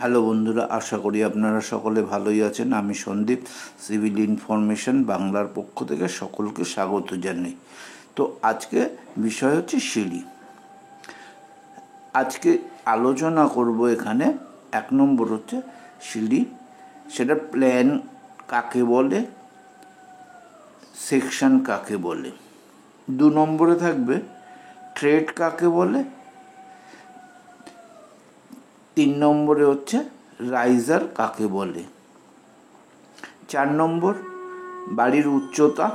Hello বন্ধুরা, আশা করি আপনারা সকলে ভালোই আছেন। আমি সন্দীপ, সিভিল ইনফরমেশন বাংলার পক্ষ থেকে সকলকে স্বাগত জানাই। তো আজকে বিষয় হচ্ছে সিঁড়ি। আজকে আলোচনা করব এখানে 1 নম্বর হচ্ছে সিঁড়ি, সেটা প্ল্যান কাকে বলে, সেকশন কাকে বলে। 2 নম্বরে থাকবে ট্রেড কাকে বলে। 3 নম্বরে হচ্ছে রাইজার কাকে বলে। 4 নম্বর বাড়ির উচ্চতা।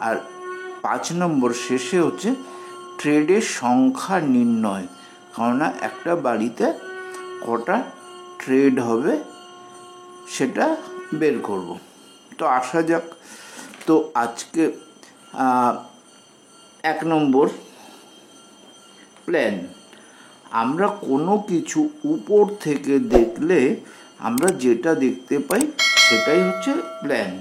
আর 5 নম্বর শেষে হচ্ছে ট্রেডের সংখ্যা নির্ণয়, কেননা একটা বাড়িতে কটা ট্রেড হবে সেটা বের করব। তো আসা যাক। তো আজকে 1 নম্বর প্ল্যান। আমরা কোনো কিছু উপর থেকে দেখলে আমরা যেটা দেখতে পাই সেটাই হচ্ছে প্ল্যান।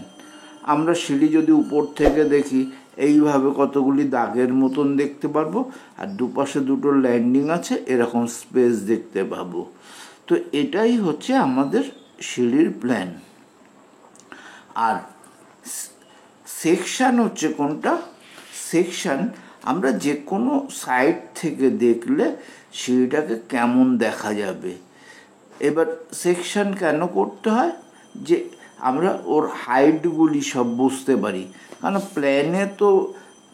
আমরা সিঁড়ি যদি উপর থেকে দেখি, এইভাবে কতগুলি দাগের মতন দেখতে পারবো, আর দুপাশে দুটো ল্যান্ডিং আছে, এরকম স্পেস দেখতে পাবো। তো এটাই হচ্ছে আমাদের সিঁড়ির প্ল্যান। আর সেকশন হচ্ছে কোনটা? সেকশন আমরা যে কোনো সাইড থেকে দেখলে সিঁড়িটাকে কেমন দেখা যাবে। এবার সেকশন কেন করতে হয়? যে আমরা ওর হাইটগুলি সব বুঝতে পারি, কারণ প্ল্যানে তো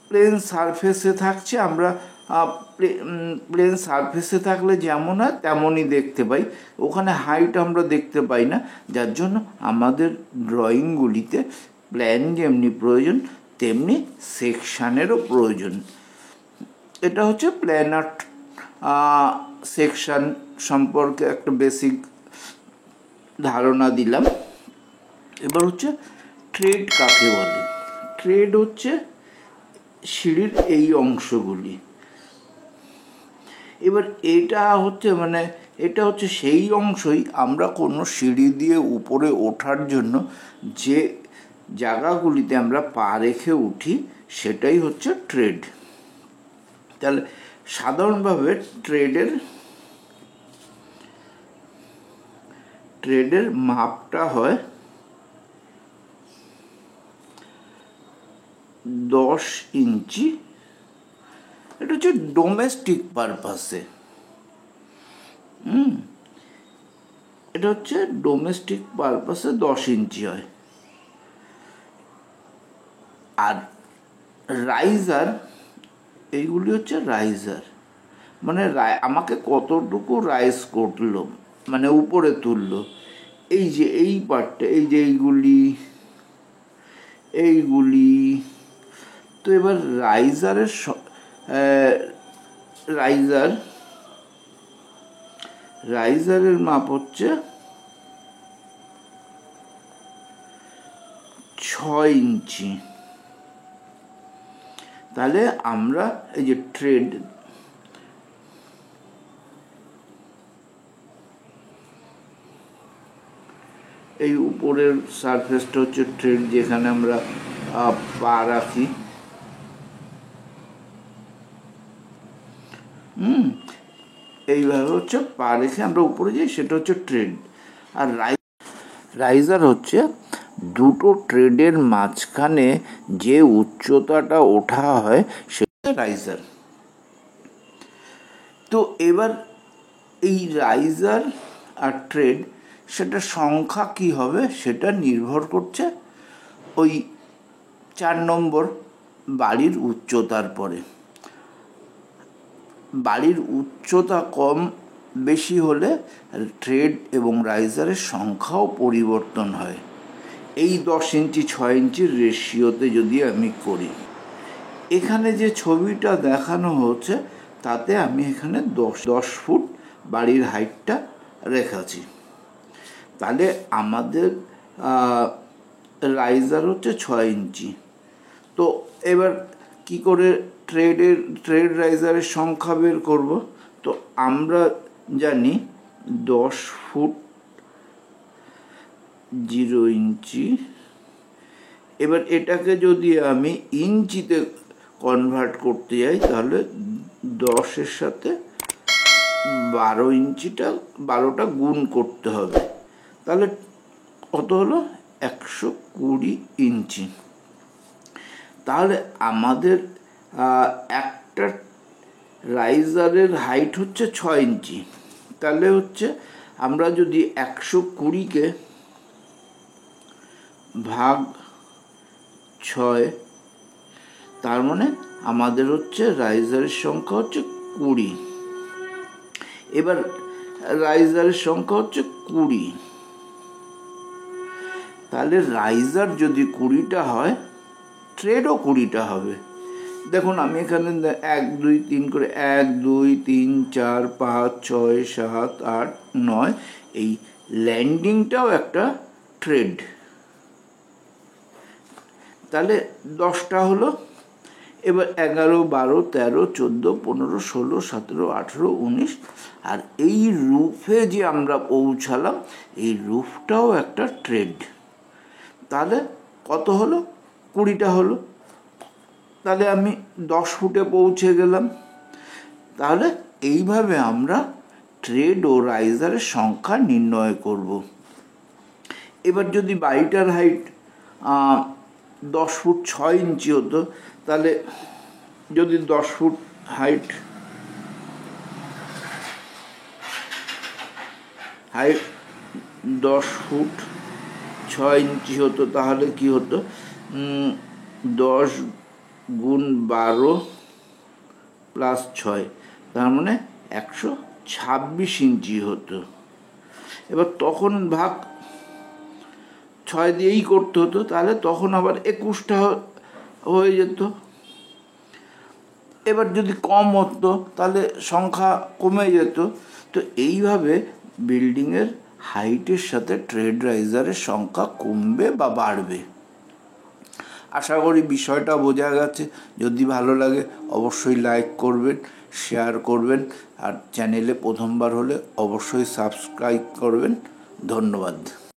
প্লেন সারফেসে থাকছে, আমরা প্লেন সারফেসে থাকলে যেমন হয় তেমনই দেখতে পাই, ওখানে হাইট আমরা দেখতে পাই না। যার জন্য আমাদের ড্রয়িংগুলিতে প্ল্যান যেমনি প্রয়োজন তেমনি সেকশানেরও প্রয়োজন। এটা হচ্ছে প্ল্যানার সেকশন সম্পর্কে একটা বেসিক ধারণা দিলাম। এবার হচ্ছে ট্রেড কাকে বলে। ট্রেড হচ্ছে সিঁড়ির এই অংশগুলি। এবার এটা হচ্ছে সেই অংশই আমরা কোনো সিঁড়ি দিয়ে উপরে ওঠার জন্য যে জায়গাগুলিতে আমরা পা রেখে উঠি সেটাই হচ্ছে ট্রেড। তাহলে সাধারণভাবে ট্রেডের মাপটা হয় 10 ইঞ্চি। এটা হচ্ছে ডোমেস্টিক পারপাসে। এটা হচ্ছে ডোমেস্টিক পারপাসে 10 ইঞ্চি হয়। আর রাইজার, এইগুলি হচ্ছে রাইজার, মানে আমাকে কতটুকু রাইজ করলো, মানে উপরে তুললো। এই যে এই পার্টটা, এই যে এইগুলি। তো এবার রাইজারের মাপ হচ্ছে 6 ইঞ্চি। তাহলে আমরা এই যে ট্রেড, এই উপরের সারফেসটা হচ্ছে ট্রেড, যেখানে আমরা পা রাখি। এইভাবে হচ্ছে পা রেখে আমরা উপরে যাই, সেটা হচ্ছে ট্রেড। আর রাইজার হচ্ছে দুটো ট্রেডের মাঝখানে যে উচ্চতাটা ওঠা হয় সেটা রাইজার। তো এবার এই রাইজার আর ট্রেড, সেটা সংখ্যা কি হবে সেটা নির্ভর করছে ওই 4 নম্বর বাড়ির উচ্চতার পরে। বাড়ির উচ্চতা কম বেশি হলে ট্রেড এবং রাইজারের সংখ্যাও পরিবর্তন হয়। এই 10 ইঞ্চি 6 ইঞ্চির রেশিওতে যদি আমি করি, এখানে যে ছবিটা দেখানো হচ্ছে তাতে আমি এখানে 10 ফুট বাড়ির হাইটটা রেখেছি। তাহলে আমাদের রাইজার হচ্ছে 6 ইঞ্চি। তো এবার কি করে ট্রেড রাইজারের সংখ্যা বের করব? তো আমরা জানি 10 ফুট 0 ইঞ্চি। এবার এটাকে যদি আমি ইঞ্চিতে কনভার্ট করতে যাই, তাহলে 10-এর সাথে 12টা গুণ করতে হবে, তাহলে কত হলো 120 ইঞ্চি। তাহলে আমাদের একটা রাইজারের হাইট হচ্ছে 6 ইঞ্চি। তাহলে হচ্ছে আমরা যদি 120কে ভাগ 6, তার মানে আমাদের হচ্ছে রাইজারের সংখ্যা হচ্ছে 20। এবার রাইজারের সংখ্যা হচ্ছে 20, তাহলে রাইজার যদি 20টা হয়, ট্রেডও 20টা হবে। দেখুন আমি এখানে 1 2 3 করে 1 2 3 4 5 6 7 8 9, এই ল্যান্ডিংটাও একটা ট্রেড। তাহলে 10টা হলো। এবার 11 12 13 14 15 16 17 18 19, আর এই রুফে যে আমরা পৌঁছালাম, এই রুফটাও একটা ট্রেড। তাহলে কত হলো? 20টা হলো। তাহলে আমি 10 ফুটে পৌঁছে গেলাম। তাহলে এইভাবে আমরা ট্রেড ও রাইজারের সংখ্যা নির্ণয় করব। এবার যদি বাড়িটার হাইট 10 ফুট 6 ইঞ্চি হতো, তাহলে যদি 10 ফুট হাইট 10 ফুট 6 ইঞ্চি হতো, তাহলে কি হতো? 10 গুণ 12 প্লাস 6, তার মানে 126 ইঞ্চি হতো। এবার তখন ভাগ 6 দিয়েই করতে হতো, তাহলে তখন আবার 21টা হয়ে যেত। এবার যদি কম হতো তাহলে সংখ্যা কমে যেত। তো এইভাবে বিল্ডিংয়ের হাইটের সাথে ট্রেড রাইজারের সংখ্যা কমবে বা বাড়বে। আশা করি বিষয়টা বোঝা গেছে। যদি ভালো লাগে অবশ্যই লাইক করবেন, শেয়ার করবেন, আর চ্যানেলে প্রথমবার হলে অবশ্যই সাবস্ক্রাইব করবেন। ধন্যবাদ।